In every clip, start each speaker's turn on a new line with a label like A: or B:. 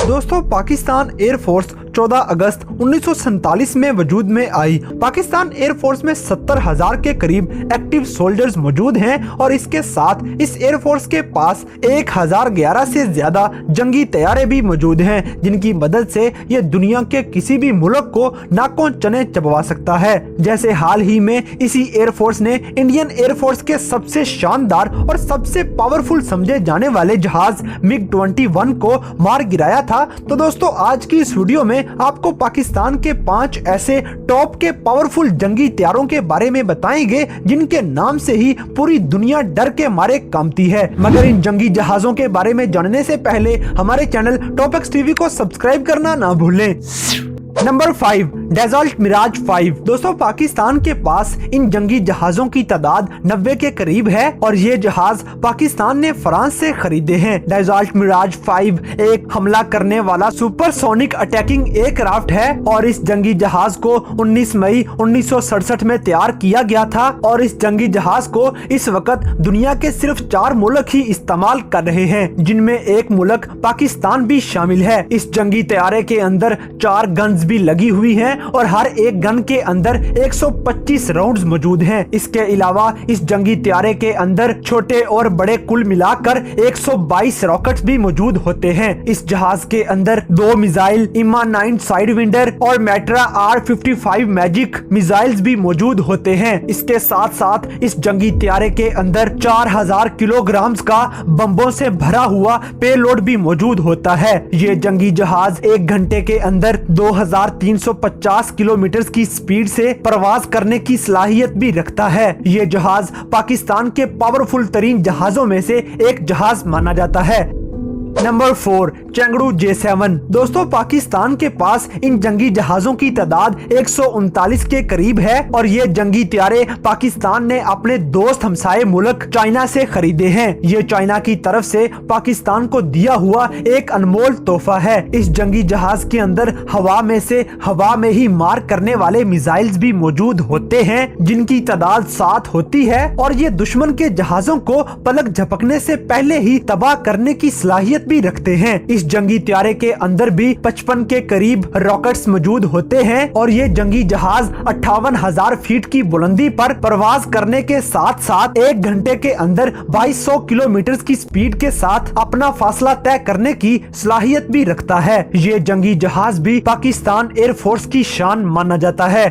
A: दोस्तों Pakistan air force 14 अगस्त 1947 में वजूद में आई। पाकिस्तान एयर फोर्स में 70,000 के करीब एक्टिव सोल्जर्स मौजूद हैं और इसके साथ इस एयर फोर्स के पास 1011 से ज्यादा जंगी तैयारे भी मौजूद हैं, जिनकी मदद से ये दुनिया के किसी भी मुल्क को नाकों चने चबवा सकता है। जैसे हाल ही में इसी एयर फोर्स ने इंडियन एयर फोर्स के सबसे शानदार और सबसे पावरफुल समझे जाने वाले जहाज MiG-21 को मार गिराया था। तो दोस्तों आज की इस वीडियो में आपको पाकिस्तान के 5 ऐसे टॉप के पावरफुल जंगी हथियारों के बारे में बताएंगे जिनके नाम से ही पूरी दुनिया डर के मारे कांपती है। मगर इन जंगी जहाजों के बारे में जानने से पहले हमारे चैनल टॉप-एक्स टीवी को सब्सक्राइब करना ना भूलें। नंबर 5 डेजॉल्ट मिराज 5। दोस्तों पाकिस्तान के पास इन जंगी जहाजों की तादाद 90 के करीब है और ये जहाज पाकिस्तान ने फ्रांस से खरीदे हैं। डेजॉल्ट मिराज 5 एक हमला करने वाला सुपरसोनिक अटैकिंग एयरक्राफ्ट है और इस जंगी जहाज को 19 मई 1967 में तैयार किया गया था और इस जंगी जहाज को इस वक्त दुनिया के सिर्फ 4 मुल्क ही इस्तेमाल कर रहे हैं, जिनमें एक मुल्क पाकिस्तान भी शामिल है। इस जंगी तैयारे के अंदर 4 गन्स भी लगी हुई हैं और हर एक गन के अंदर 125 राउंड्स मौजूद हैं। इसके अलावा इस जंगी तैयारे के अंदर छोटे और बड़े कुल मिलाकर 122 रॉकेट्स भी मौजूद होते हैं। इस जहाज के अंदर 2 मिसाइल इमा 9 साइडविंडर और मैट्रा R-55 मैजिक मिसाइल्स भी मौजूद होते हैं। इसके साथ साथ इस जंगी तैयारे के अंदर 4000 किलोग्राम का बम्बों से भरा हुआ पेलोड भी मौजूद होता है। ये जंगी जहाज 1 घंटे के अंदर 2350 किलोमीटर की स्पीड से प्रवास करने की सलाहियत भी रखता है। ये जहाज पाकिस्तान के पावरफुल तरीन जहाजों में से एक जहाज माना जाता है। Number 4 Chengdu J7। दोस्तों पाकिस्तान के पास इन जंगी जहाजों की तादाद 139 के करीब है और ये जंगी तैयारे पाकिस्तान ने अपने दोस्त हमसाये मुल्क चाइना से खरीदे हैं। ये चाइना की तरफ से पाकिस्तान को दिया हुआ एक अनमोल तोहफा है। इस जंगी जहाज के अंदर हवा में ही मार करने वाले मिसाइल्स भी मौजूद होते हैं, जिनकी तादाद 7 होती है और ये दुश्मन के जहाजों को पलक झपकने से पहले ही तबाह करने की सलाहियत भी रखते हैं। इस जंगी तैयारे के अंदर भी 55 के करीब रॉकेट्स मौजूद होते हैं और ये जंगी जहाज 58,000 फीट की बुलंदी पर प्रवास करने के साथ साथ 1 घंटे के अंदर 2200 किलोमीटर की स्पीड के साथ अपना फासला तय करने की सलाहियत भी रखता है। ये जंगी जहाज भी पाकिस्तान एयर फोर्स की शान माना जाता है।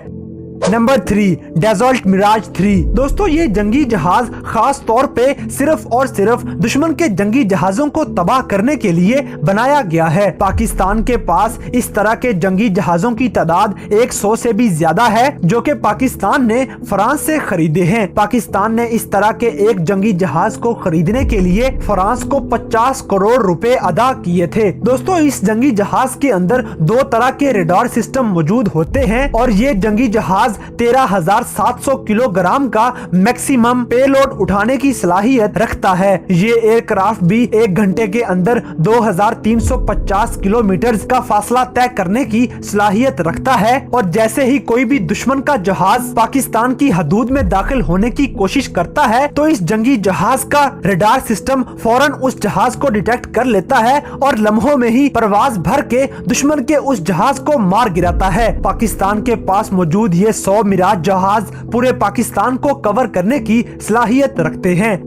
A: नंबर 3 डेजॉल्ट मिराज 3। दोस्तों ये जंगी जहाज खास तौर पे सिर्फ और सिर्फ दुश्मन के जंगी जहाजों को तबाह करने के लिए बनाया गया है। पाकिस्तान के पास इस तरह के जंगी जहाजों की तादाद 100 से भी ज्यादा है, जो कि पाकिस्तान ने फ्रांस से खरीदे हैं। पाकिस्तान ने इस तरह के एक जंगी जहाज को खरीदने के लिए फ्रांस को 50 करोड़ रुपए अदा किए थे। दोस्तों इस जंगी जहाज के अंदर 2 तरह के रेडार सिस्टम मौजूद होते हैं और ये जंगी जहाज 13,700 किलोग्राम का मैक्सिमम पेलोड उठाने की सलाहियत रखता है। ये एयरक्राफ्ट भी 1 घंटे के अंदर 2350 किलोमीटर का फासला तय करने की सलाहियत रखता है और जैसे ही कोई भी दुश्मन का जहाज पाकिस्तान की हदूद में दाखिल होने की कोशिश करता है तो इस जंगी जहाज का रेडार सिस्टम फौरन उस जहाज को डिटेक्ट कर लेता है और लम्हों में ही परवाज भर के दुश्मन के उस जहाज को मार गिराता है। पाकिस्तान के पास मौजूद ये 100 मिराज जहाज पूरे पाकिस्तान को कवर करने की सलाहियत रखते हैं।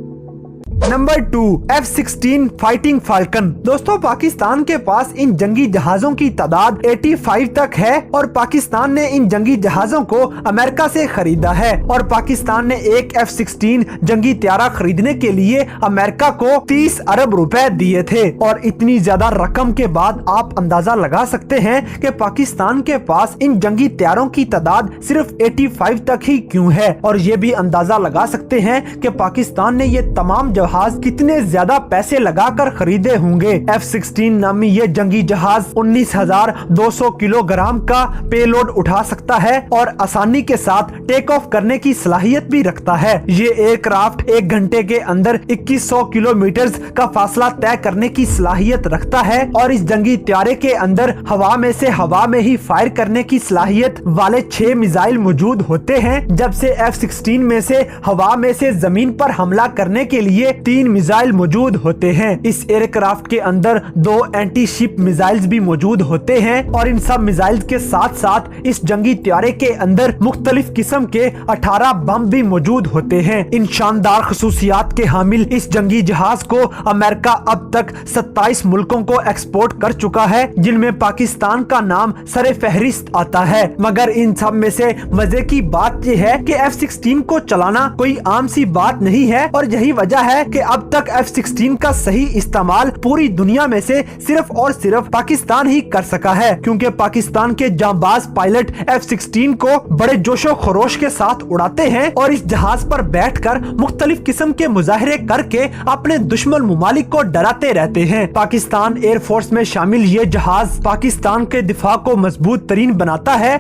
A: Number 2 F-16 fighting falcon. दोस्तों पाकिस्तान के पास इन जंगी जहाजों की तादाद 85 तक है और पाकिस्तान ने इन जंगी जहाजों को अमेरिका से खरीदा है और पाकिस्तान ने एक F-16 जंगी तैयारा खरीदने के लिए अमेरिका को 30 अरब रुपए दिए थे और इतनी ज्यादा रकम के बाद आप अंदाजा लगा सकते हैं कि पाकिस्तान के पास इन जंगी तैयारों की तादाद सिर्फ 85 तक ही क्यों है और ये भी अंदाजा लगा सकते हैं कि पाकिस्तान ने ये तमाम जहाज कितने ज्यादा पैसे लगाकर खरीदे होंगे। F-16 नामी ये जंगी जहाज 19,200 किलोग्राम का पेलोड उठा सकता है और आसानी के साथ टेक ऑफ करने की सलाहियत भी रखता है। ये एयरक्राफ्ट 1 घंटे के अंदर 2100 किलोमीटर का फासला तय करने की सलाहियत रखता है और इस जंगी तैयारे के अंदर हवा में ही फायर करने की सलाहियत वाले 6 मिसाइल मौजूद होते हैं। जब से F-16 में से हवा में से जमीन पर हमला करने के लिए 3 मिसाइल मौजूद होते हैं। इस एयरक्राफ्ट के अंदर 2 एंटी शिप मिसाइल्स भी मौजूद होते हैं और इन सब मिसाइल्स के साथ साथ इस जंगी त्यारे के अंदर मुख्तलिफ किस्म के 18 बम भी मौजूद होते हैं। इन शानदार खसूसियात के हामिल इस जंगी जहाज को अमेरिका अब तक 27 मुल्कों को एक्सपोर्ट कर चुका है, जिनमें पाकिस्तान का नाम सरे फहरिस्त आता है। मगर इन सब में से मजे की बात यह है कि F-16 को चलाना कोई आम सी बात नहीं है और यही वजह है कि अब तक F-16 का सही इस्तेमाल पूरी दुनिया में से सिर्फ और सिर्फ पाकिस्तान ही कर सका है, क्योंकि पाकिस्तान के जांबाज पायलट F-16 को बड़े जोशो खरोश के साथ उड़ाते हैं और इस जहाज पर बैठकर मुख्तलिफ किस्म के मुजाहरे करके अपने दुश्मन मुमालिक को डराते रहते हैं। पाकिस्तान एयरफोर्स में शामिल ये जहाज पाकिस्तान के दिफा को मजबूत तरीन बनाता है।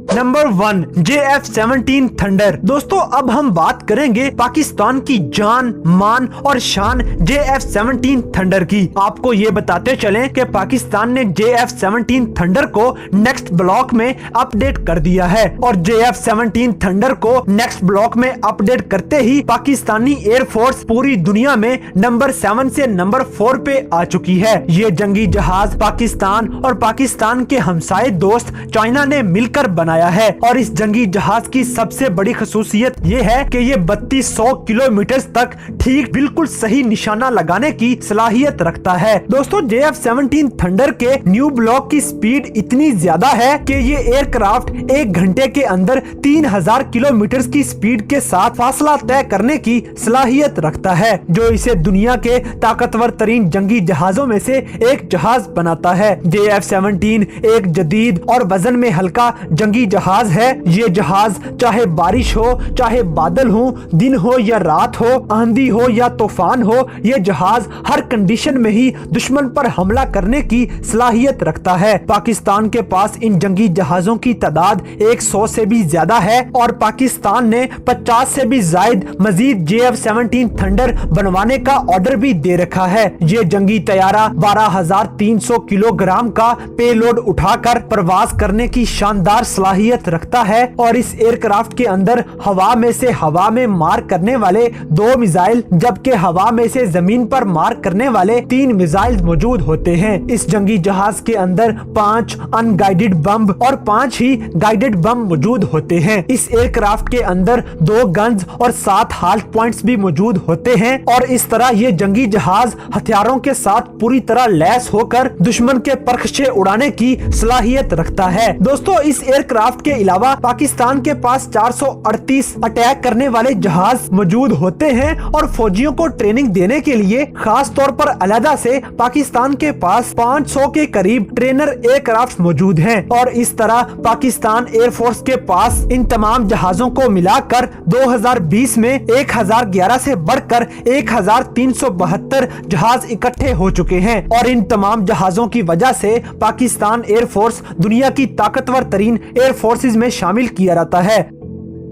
A: Number 1 JF-17 thunder. दोस्तों अब हम बात करेंगे पाकिस्तान की जान मान और शान JF-17 थंडर की। आपको ये बताते चलें कि पाकिस्तान ने JF-17 थंडर को नेक्स्ट ब्लॉक में अपडेट कर दिया है और JF-17 थंडर को नेक्स्ट ब्लॉक में अपडेट करते ही पाकिस्तानी एयरफोर्स पूरी दुनिया में नंबर 7 से नंबर 4 पे आ चुकी है। ये जंगी जहाज पाकिस्तान और पाकिस्तान के हमसाये दोस्त चाइना ने मिलकर बनाया है और इस जंगी जहाज की सबसे बड़ी खसूसियत ये है कि ये 3200 किलोमीटर तक ठीक बिल्कुल सही निशाना लगाने की सलाहियत रखता है। दोस्तों JF-17 थंडर के न्यू ब्लॉक की स्पीड इतनी ज्यादा है कि ये एयरक्राफ्ट 1 घंटे के अंदर 3000 किलोमीटर की स्पीड के साथ फासला तय करने की सलाहियत रखता है, जो इसे दुनिया के ताकतवर तरीन जंगी जहाजों में से एक जहाज बनाता है। JF-17 एक जदीद और वजन में हल्का जंगी जहाज है। ये जहाज चाहे बारिश हो, चाहे बादल हो, दिन हो या रात हो, आंधी हो या तूफान हो, ये जहाज हर कंडीशन में ही दुश्मन पर हमला करने की सलाहियत रखता है। पाकिस्तान के पास इन जंगी जहाजों की तादाद 100 से भी ज्यादा है और पाकिस्तान ने 50 से भी जायद मजीद JF-17 थंडर बनवाने का ऑर्डर भी दे रखा है। ये जंगी तैयारा 12,300 किलोग्राम का पेलोड उठाकर प्रवास करने की शानदार सलाहियत रखता है और इस एयरक्राफ्ट के अंदर हवा में से हवा में मार करने वाले 2 मिसाइल जबकि हवा में से जमीन पर मार करने वाले 3 मिसाइल मौजूद होते हैं। इस जंगी जहाज के अंदर 5 अनगाइडेड बम और 5 ही गाइडेड बम मौजूद होते हैं। इस एयरक्राफ्ट के अंदर 2 गन्स और 7 हाल्ट पॉइंट्स भी मौजूद होते हैं और इस तरह ये जंगी जहाज हथियारों के साथ पूरी तरह लैस होकर दुश्मन के परखचे उड़ाने की सलाहियत रखता है। दोस्तों इस एयरक्राफ्ट के अलावा पाकिस्तान के पास 438 अटैक करने वाले जहाज मौजूद होते हैं और फौजियों को ट्रेनिंग देने के लिए खास तौर पर अलहदा से पाकिस्तान के पास 500 के करीब ट्रेनर एयरक्राफ्ट मौजूद हैं और इस तरह पाकिस्तान एयरफोर्स के पास इन तमाम जहाजों को मिलाकर 2020 में 1011 से बढ़कर 1372 जहाज इकट्ठे हो चुके हैं और इन तमाम जहाजों की वजह से पाकिस्तान एयरफोर्स दुनिया की ताकतवर तरीन एयर फोर्सेस में शामिल किया जाता है।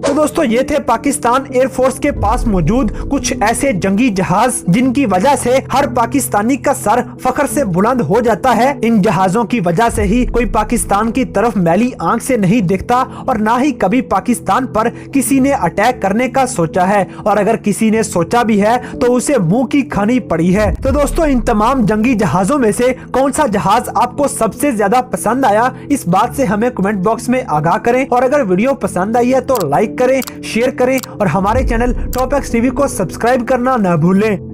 A: तो दोस्तों ये थे पाकिस्तान एयरफोर्स के पास मौजूद कुछ ऐसे जंगी जहाज जिनकी वजह से हर पाकिस्तानी का सर फख्र से बुलंद हो जाता है। इन जहाजों की वजह से ही कोई पाकिस्तान की तरफ मैली आंख से नहीं देखता और ना ही कभी पाकिस्तान पर किसी ने अटैक करने का सोचा है और अगर किसी ने सोचा भी है तो उसे मुंह की खानी पड़ी है। तो दोस्तों इन तमाम जंगी जहाजों में से कौन सा जहाज आपको सबसे ज्यादा पसंद आया, इस बात से हमें कमेंट बॉक्स में आगाह करें और अगर वीडियो पसंद आई है तो लाइक करें, शेयर करें और हमारे चैनल टॉप एक्स टीवी को सब्सक्राइब करना न भूलें।